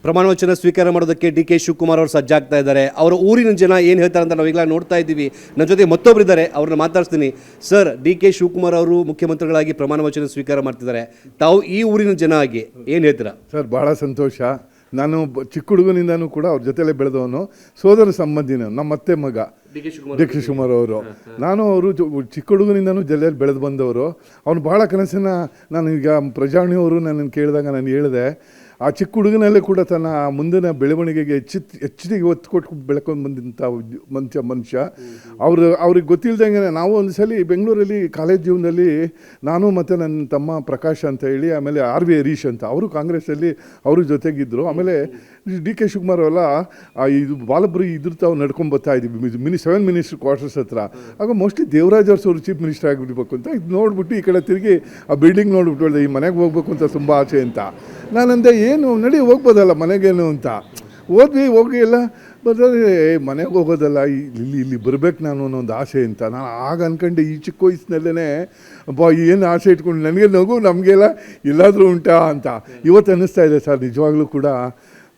ಪ್ರಮಾಣ ವಚನ ಸ್ವೀಕಾರ ಮಾಡೋದಕ್ಕೆ ಡಿ ಕೆ ಶಿವಕುಮಾರ್ ಅವರು ಸಜ್ಜಾಗ್ತಾ ಇದ್ದಾರೆ. ಅವರ ಊರಿನ ಜನ ಏನು ಹೇಳ್ತಾರೆ ಅಂತ ನಾವು ಈಗಲೇ ನೋಡ್ತಾ ಇದ್ದೀವಿ. ನನ್ನ ಜೊತೆ ಮತ್ತೊಬ್ಬರು ಇದ್ದಾರೆ, ಅವ್ರನ್ನ ಮಾತಾಡ್ತೀನಿ. ಸರ್, ಡಿ ಕೆ ಶಿವಕುಮಾರ್ ಅವರು ಮುಖ್ಯಮಂತ್ರಿಗಳಾಗಿ ಪ್ರಮಾಣ ವಚನ ಸ್ವೀಕಾರ ಮಾಡ್ತಿದ್ದಾರೆ. ತಾವು ಈ ಊರಿನ ಜನ ಆಗಿ ಏನು ಹೇಳ್ತೀರಾ? ಸರ್, ಭಾಳ ಸಂತೋಷ. ನಾನು ಚಿಕ್ಕ ಹುಡುಗನಿಂದನೂ ಕೂಡ ಅವ್ರ ಜೊತೆಲೇ ಬೆಳೆದವನು, ಸೋದರ ಸಂಬಂಧಿನ ನಮ್ಮ ಅತ್ತೆ ಮಗ ಡಿ ಕೆ ಶಿವಕುಮಾರ್ ಅವರು. ನಾನು ಅವರು ಚಿಕ್ಕ ಹುಡುಗನಿಂದನೂ ಜೊತೆಯಲ್ಲಿ ಬೆಳೆದು ಬಂದವರು. ಅವ್ನು ಭಾಳ ಕನಸನ್ನು ನಾನು ಈಗ ಪ್ರಜಾವಾಣಿಯವರು ನನ್ನನ್ನು ಕೇಳಿದಾಗ ನಾನು ಹೇಳಿದೆ, ಆ ಚಿಕ್ಕ ಹುಡುಗನಲ್ಲೇ ಕೂಡ ತನ್ನ ಮುಂದಿನ ಬೆಳವಣಿಗೆಗೆ ಹೆಚ್ಚಿಗೆ ಒತ್ತು ಕೊಟ್ಟು ಬೆಳ್ಕೊಂಡು ಬಂದಂಥ ಮನುಷ್ಯ. ಅವ್ರಿಗೆ ಗೊತ್ತಿಲ್ಲದಂಗೆ ನಾವು ಒಂದು ಸಲ ಬೆಂಗಳೂರಲ್ಲಿ ಕಾಲೇಜ್ ಜೀವನದಲ್ಲಿ ನಾನು ಮತ್ತು ನನ್ನ ತಮ್ಮ ಪ್ರಕಾಶ್ ಅಂತ ಹೇಳಿ, ಆಮೇಲೆ ಆರ್ ವಿ ಹರೀಶ್ ಅಂತ, ಅವರು ಕಾಂಗ್ರೆಸ್ಸಲ್ಲಿ ಅವರು ಜೊತೆಗಿದ್ದರು. ಆಮೇಲೆ ಡಿ ಕೆ ಶಿವಕುಮಾರ್ ಅವೆಲ್ಲ ಇದು ಬಾಲಬ್ರಿ ಇದ್ರ ತಾವು ನಡ್ಕೊಂಡು ಬರ್ತಾ ಇದ್ದೀವಿ 7 ಮಿನಿಸ್ಟರ್ ಕ್ವಾರ್ಟರ್ಸ್ ಹತ್ರ. ಆಗ ಮೋಸ್ಟ್ಲಿ ದೇವರಾಜ್ ಅವರು ಚೀಫ್ ಮಿನಿಸ್ಟರ್ ಆಗಿಬಿಡ್ಬೇಕು ಅಂತ ಇದು ನೋಡ್ಬಿಟ್ಟು ಈ ಕಡೆ ತಿರುಗಿ ಆ ಬಿಲ್ಡಿಂಗ್ ನೋಡ್ಬಿಟ್ಟು ಹೇಳಿದೆ, ಈ ಮನೆಗೆ ಹೋಗ್ಬೇಕು ಅಂತ ತುಂಬ ಆಸೆ ಅಂತ. ನಾನಂದೆ, ಏನು ನಡಿ ಹೋಗ್ಬೋದಲ್ಲ ಮನೆಗೇನು ಅಂತ. ಹೋಗಿ ಎಲ್ಲ ಬರ್ತಾರೆ, ಮನೆಗೆ ಹೋಗೋದಲ್ಲ, ಇಲ್ಲಿ ಬರಬೇಕು ನಾನು ಅನ್ನೋ ಆಸೆ ಅಂತ. ನಾನು ಆಗ ಅಂದ್ಕೊಂಡೆ, ಈ ಚಿಕ್ಕ ವಯಸ್ಸಿನಲ್ಲೇ ಏನು ಆಸೆ ಇಟ್ಕೊಂಡು ನನಗೆ ನಮಗೆಲ್ಲ ಎಲ್ಲಾದರೂ ಉಂಟಾ ಅಂತ. ಇವತ್ತು ಅನ್ನಿಸ್ತಾ ಇದೆ ಸರ್, ನಿಜವಾಗ್ಲೂ ಕೂಡ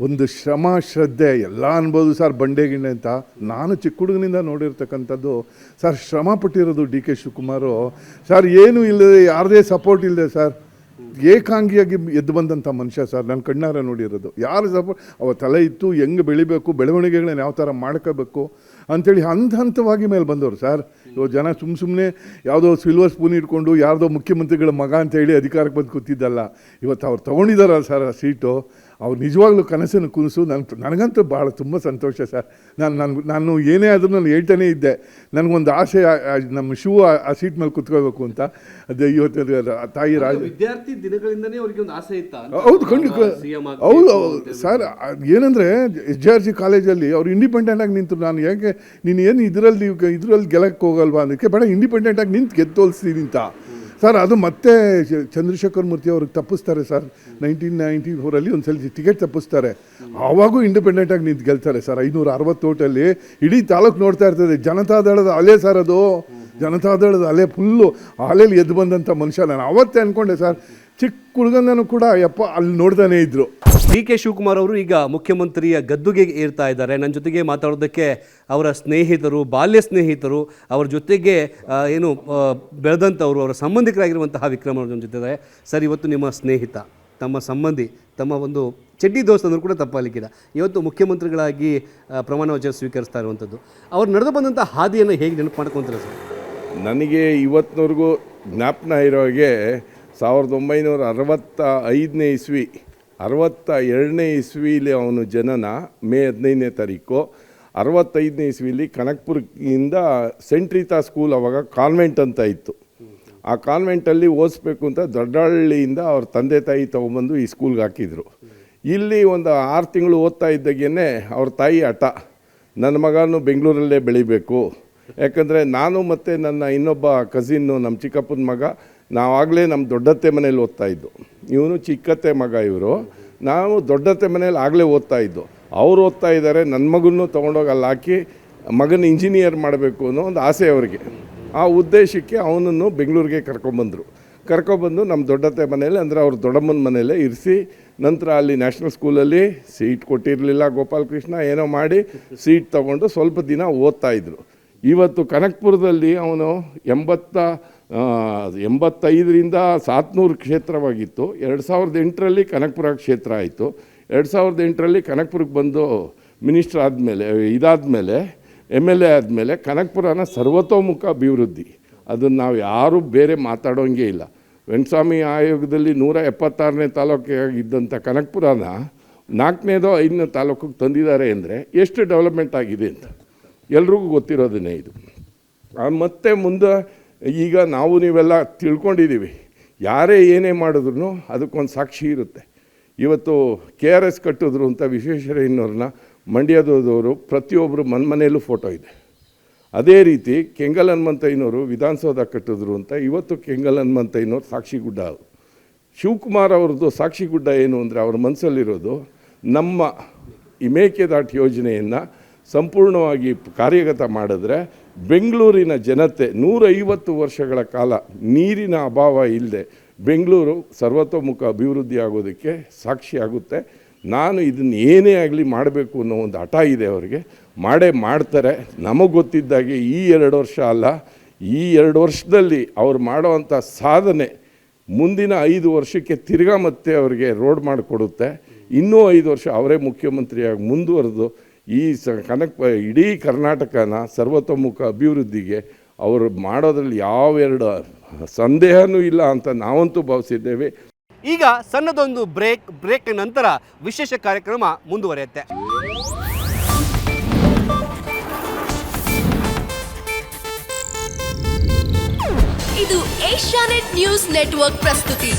ಒಂದು ಶ್ರಮ ಶ್ರದ್ಧೆ ಎಲ್ಲ ಅನ್ಬೋದು ಸರ್. ಬಂಡೆಗಿಣ್ಣೆ ಅಂತ ನಾನು ಚಿಕ್ಕ ಹುಡುಗನಿಂದ ನೋಡಿರ್ತಕ್ಕಂಥದ್ದು ಸರ್. ಶ್ರಮ ಪಟ್ಟಿರೋದು ಡಿ ಕೆ ಶಿವಕುಮಾರು ಸರ್. ಏನೂ ಇಲ್ಲದೆ, ಯಾರದೇ ಸಪೋರ್ಟ್ ಇಲ್ಲದೆ ಸರ್, ಏಕಾಂಗಿಯಾಗಿ ಎದ್ದು ಬಂದಂಥ ಮನುಷ್ಯ ಸರ್. ನಾನು ಕಣ್ಣಾರ ನೋಡಿರೋದು. ಯಾರು ಸಪೋರ್ಟ್, ಅವ ತಲೆ ಇತ್ತು, ಹೆಂಗೆ ಬೆಳಿಬೇಕು, ಬೆಳವಣಿಗೆಗಳನ್ನ ಯಾವ ಥರ ಮಾಡ್ಕೋಬೇಕು ಅಂಥೇಳಿ ಹಂತವಾಗಿ ಮೇಲೆ ಬಂದವರು ಸರ್. ಇವಾಗ ಜನ ಸುಮ್ಮನೆ ಯಾವುದೋ ಸಿಲ್ವರ್ ಸ್ಪೂನ್ ಇಟ್ಕೊಂಡು ಯಾರ್ದೋ ಮುಖ್ಯಮಂತ್ರಿಗಳ ಮಗ ಅಂತೇಳಿ ಅಧಿಕಾರಕ್ಕೆ ಬಂದು ಕೂತಿದ್ದಲ್ಲ. ಇವತ್ತು ಅವ್ರು ತೊಗೊಂಡಿದ್ದಾರಲ್ಲ ಸರ್ ಆ ಸೀಟು. ಅವ್ರು ನಿಜವಾಗ್ಲೂ ಕನಸಿನ ಕೂಸು. ನನಗಂತೂ ಭಾಳ ತುಂಬ ಸಂತೋಷ ಸರ್. ನಾನು ಏನೇ ಆದರೂ ನಾನು ಹೇಳ್ತಾನೇ ಇದ್ದೆ, ನನಗೊಂದು ಆಸೆ, ನಮ್ಮ ಶಿವ ಆ ಸೀಟ್ ಮೇಲೆ ಕುತ್ಕೋಬೇಕು ಅಂತ. ಅದೇ ಇವತ್ತು ತಾಯಿ ವಿದ್ಯಾರ್ಥಿ ದಿನಗಳಿಂದನೇ ಅವರಿಗೆ ಒಂದು ಆಸೆ ಇತ್ತ. ಹೌದು, ಖಂಡಿತ ಹೌದು ಸರ್. ಏನಂದರೆ SJRG ಕಾಲೇಜಲ್ಲಿ ಅವ್ರು ಇಂಡಿಪೆಂಡೆಂಟಾಗಿ ನಿಂತು, ನಾನು ಯಾಕೆ ನೀನು ಏನು ಇದರಲ್ಲಿ ಗೆಲ್ಲಕ್ಕೆ ಹೋಗಲ್ವಾ ಅದಕ್ಕೆ, ಬೇಡ ಇಂಡಿಪೆಂಡೆಂಟಾಗಿ ನಿಂತು ಗೆದ್ದೋಲ್ಸ್ತೀನಿ ಅಂತ ಸರ್. ಅದು ಮತ್ತೆ ಚಂದ್ರಶೇಖರ್ ಮೂರ್ತಿ ಅವ್ರಿಗೆ ತಪ್ಪಿಸ್ತಾರೆ ಸರ್. 1994 ಒಂದು ಸಲ ಟಿಕೆಟ್ ತಪ್ಪಿಸ್ತಾರೆ. ಆವಾಗೂ ಇಂಡಿಪೆಂಡೆಂಟಾಗಿ ನಿಂತು ಗೆಲ್ತಾರೆ ಸರ್. 560 ಓಟಲ್ಲಿ ಇಡೀ ತಾಲೂಕು ನೋಡ್ತಾ ಇರ್ತದೆ. ಜನತಾದಳದ ಅಲೆ ಸರ್ ಅದು. ಜನತಾದಳದ ಅಲೆ ಫುಲ್ಲು ಅಲೆಯಲ್ಲಿ ಎದ್ದು ಬಂದಂಥ ಮನುಷ್ಯ. ನಾನು ಅವತ್ತೇ ಅಂದ್ಕೊಂಡೆ ಸರ್, ಚಿಕ್ಕ ಹುಡುಗನೂ ಕೂಡ ಯಪ್ಪ ಅಲ್ಲಿ ನೋಡ್ತಾನೆ ಇದ್ರು. ಡಿ ಕೆ ಶಿವಕುಮಾರ್ ಅವರು ಈಗ ಮುಖ್ಯಮಂತ್ರಿಯ ಗದ್ದುಗೆ ಏರ್ತಾ ಇದ್ದಾರೆ. ನನ್ನ ಜೊತೆಗೆ ಮಾತಾಡೋದಕ್ಕೆ ಅವರ ಸ್ನೇಹಿತರು, ಬಾಲ್ಯ ಸ್ನೇಹಿತರು, ಅವರ ಜೊತೆಗೆ ಬೆಳೆದಂಥವರು, ಅವರ ಸಂಬಂಧಿಕರಾಗಿರುವಂತಹ ವಿಕ್ರಮ್ ಅವ್ರ ಜೊತೆ. ಸರ್, ಇವತ್ತು ನಿಮ್ಮ ಸ್ನೇಹಿತ, ತಮ್ಮ ಸಂಬಂಧಿ, ತಮ್ಮ ಒಂದು ಚಡ್ಡಿ ದೋಸ್ತ ಅಂದರೂ ಕೂಡ ತಪ್ಪಾಗಲಿಕ್ಕಿಲ್ಲ, ಇವತ್ತು ಮುಖ್ಯಮಂತ್ರಿಗಳಾಗಿ ಪ್ರಮಾಣ ವಚನ ಸ್ವೀಕರಿಸ್ತಾ ಇರುವಂಥದ್ದು. ಅವ್ರು ನಡೆದು ಬಂದಂಥ ಹಾದಿಯನ್ನು ಹೇಗೆ ನೆನಪು ಮಾಡ್ಕೊತಾರೆ ಸರ್? ನನಗೆ ಇವತ್ತಿನವರೆಗೂ ಜ್ಞಾಪನ ಇರೋಗೆ 1965ನೇ ಇಸ್ವಿ, 62ನೇ ಇಸ್ವಿಲಿ ಅವನು ಜನನ, ಮೇ 15ನೇ ತಾರೀಕು. 65ನೇ ಇಸ್ವಿಲಿ ಕನಕ್ಪುರದಿಂದ ಸೆಂಟ್ ರೀತಾ ಸ್ಕೂಲ್, ಅವಾಗ ಕಾನ್ವೆಂಟ್ ಅಂತ ಇತ್ತು. ಆ ಕಾನ್ವೆಂಟಲ್ಲಿ ಓದಿಸ್ಬೇಕು ಅಂತ ದೊಡ್ಡಹಳ್ಳಿಯಿಂದ ಅವ್ರ ತಂದೆ ತಾಯಿ ತೊಗೊಂಬಂದು ಈ ಸ್ಕೂಲ್ಗೆ ಹಾಕಿದರು. ಇಲ್ಲಿ ಒಂದು 6 ತಿಂಗಳು ಓದ್ತಾ ಇದ್ದಾಗೇ ಅವ್ರ ತಾಯಿ ಹಠ, ನನ್ನ ಮಗನೂ ಬೆಂಗಳೂರಲ್ಲೇ ಬೆಳಿಬೇಕು. ಯಾಕಂದರೆ ನಾನು ಮತ್ತು ನನ್ನ ಇನ್ನೊಬ್ಬ ಕಸಿನ್ನು, ನಮ್ಮ ಚಿಕ್ಕಪ್ಪನ ಮಗ, ನಾವಾಗಲೇ ನಮ್ಮ ದೊಡ್ಡತ್ತೆ ಮನೇಲಿ ಓದ್ತಾಯಿದ್ದು. ಇವನು ಚಿಕ್ಕತ್ತೆ ಮಗ. ಇವರು ನಾವು ದೊಡ್ಡತ್ತೆ ಮನೇಲಿ ಆಗಲೇ ಓದ್ತಾಯಿದ್ದು. ಅವ್ರು ಓದ್ತಾ ಇದ್ದಾರೆ, ನನ್ನ ಮಗನೂ ತೊಗೊಂಡೋಗಿ ಅಲ್ಲಿ ಹಾಕಿ ಮಗನ ಇಂಜಿನಿಯರ್ ಮಾಡಬೇಕು ಅನ್ನೋ ಒಂದು ಆಸೆ ಅವರಿಗೆ. ಆ ಉದ್ದೇಶಕ್ಕೆ ಅವನನ್ನು ಬೆಂಗಳೂರಿಗೆ ಕರ್ಕೊಬಂದು ನಮ್ಮ ದೊಡ್ಡತ್ತೆ ಮನೇಲಿ, ಅಂದರೆ ಅವ್ರ ದೊಡ್ಡಮ್ಮನ ಮನೇಲೇ ಇರಿಸಿ, ನಂತರ ಅಲ್ಲಿ ನ್ಯಾಷನಲ್ ಸ್ಕೂಲಲ್ಲಿ ಸೀಟ್ ಕೊಟ್ಟಿರಲಿಲ್ಲ ಗೋಪಾಲಕೃಷ್ಣ, ಏನೋ ಮಾಡಿ ಸೀಟ್ ತೊಗೊಂಡು ಸ್ವಲ್ಪ ದಿನ ಓದ್ತಾಯಿದ್ರು. ಇವತ್ತು ಕನಕ್ಪುರದಲ್ಲಿ ಅವನು 85ರಿಂದ 700 ಕ್ಷೇತ್ರವಾಗಿತ್ತು. 2008ರಲ್ಲಿ ಕನಕ್ಪುರ ಕ್ಷೇತ್ರ ಆಯಿತು. 2008ರಲ್ಲಿ ಕನಕ್ಪುರಕ್ಕೆ ಬಂದು ಮಿನಿಸ್ಟರ್ ಆದಮೇಲೆ, ಇದಾದಮೇಲೆ MLA ಆದಮೇಲೆ ಕನಕ್ಪುರನ ಸರ್ವತೋಮುಖ ಅಭಿವೃದ್ಧಿ, ಅದನ್ನು ನಾವು ಯಾರೂ ಬೇರೆ ಮಾತಾಡೋಂಗೇ ಇಲ್ಲ. ವೆಂಕಟಸ್ವಾಮಿ ಆಯೋಗದಲ್ಲಿ 176ನೇ ತಾಲೂಕಿಗಿದ್ದಂಥ ಕನಕ್ಪುರನ 4ನೇದೋ 5ನೇ ತಾಲೂಕಿಗೆ ತಂದಿದ್ದಾರೆ ಅಂದರೆ ಎಷ್ಟು ಡೆವಲಪ್ಮೆಂಟ್ ಆಗಿದೆ ಅಂತ ಎಲ್ರಿಗೂ ಗೊತ್ತಿರೋದನ್ನೇ ಇದು. ಮತ್ತು ಮುಂದೆ ಈಗ ನಾವು ನೀವೆಲ್ಲ ತಿಳ್ಕೊಂಡಿದ್ದೀವಿ, ಯಾರೇ ಏನೇ ಮಾಡಿದ್ರು ಅದಕ್ಕೊಂದು ಸಾಕ್ಷಿ ಇರುತ್ತೆ. ಇವತ್ತು KRS ಕಟ್ಟಿದ್ರು ಅಂತ ವಿಶ್ವೇಶ್ವರಯ್ಯನವ್ರನ್ನ ಮಂಡ್ಯದವರು ಪ್ರತಿಯೊಬ್ಬರು ಮನೆಯಲ್ಲೂ ಫೋಟೋ ಇದೆ. ಅದೇ ರೀತಿ ಕೆಂಗಲ್ ಹನುಮಂತಯ್ಯನವರು ವಿಧಾನಸೌಧ ಕಟ್ಟಿದ್ರು ಅಂತ ಇವತ್ತು ಕೆಂಗಲ್ ಹನುಮಂತಯ್ಯನವ್ರು ಸಾಕ್ಷಿಗುಡ್ಡ. ಶಿವಕುಮಾರ್ ಅವ್ರದ್ದು ಸಾಕ್ಷಿಗುಡ್ಡ ಏನು ಅಂದರೆ, ಅವ್ರ ಮನಸ್ಸಲ್ಲಿರೋದು ನಮ್ಮ ಈ ಮೇಕೆದಾಟು ಯೋಜನೆಯನ್ನು ಸಂಪೂರ್ಣವಾಗಿ ಕಾರ್ಯಗತ ಮಾಡಿದ್ರೆ ಬೆಂಗಳೂರಿನ ಜನತೆ 150 ವರ್ಷಗಳ ಕಾಲ ನೀರಿನ ಅಭಾವ ಇಲ್ಲದೆ ಬೆಂಗಳೂರು ಸರ್ವತೋಮುಖ ಅಭಿವೃದ್ಧಿ ಆಗೋದಕ್ಕೆ ಸಾಕ್ಷಿಯಾಗುತ್ತೆ. ನಾನು ಇದನ್ನು ಏನೇ ಆಗಲಿ ಮಾಡಬೇಕು ಅನ್ನೋ ಒಂದು ಹಠ ಇದೆ ಅವರಿಗೆ, ಮಾಡ್ತಾರೆ. ನಮಗೆ ಗೊತ್ತಿದ್ದಾಗೆ ಈ 2 ವರ್ಷ ಅಲ್ಲ, ಈ 2 ವರ್ಷದಲ್ಲಿ ಅವ್ರು ಮಾಡೋವಂಥ ಸಾಧನೆ ಮುಂದಿನ 5 ವರ್ಷಕ್ಕೆ ತಿರ್ಗಾ ಮತ್ತೆ ಅವರಿಗೆ ರೋಡ್ ಮಾಡಿಕೊಡುತ್ತೆ. ಇನ್ನೂ 5 ವರ್ಷ ಅವರೇ ಮುಖ್ಯಮಂತ್ರಿಯಾಗಿ ಮುಂದುವರೆದು ಈ ಇಡೀ ಕರ್ನಾಟಕನ ಸರ್ವತೋಮುಖ ಅಭಿವೃದ್ಧಿಗೆ ಅವರು ಮಾಡೋದ್ರಲ್ಲಿ ಯಾವೆರಡು ಸಂದೇಹನೂ ಇಲ್ಲ ಅಂತ ನಾವಂತೂ ಭಾವಿಸಿದ್ದೇವೆ. ಈಗ ಸಣ್ಣದೊಂದು ಬ್ರೇಕ್ ನಂತರ ವಿಶೇಷ ಕಾರ್ಯಕ್ರಮ ಮುಂದುವರಿಯುತ್ತೆ. ಇದು ಏಷ್ಯಾನೆಟ್ ನ್ಯೂಸ್ ನೆಟ್ವರ್ಕ್ ಪ್ರಸ್ತುತಿ.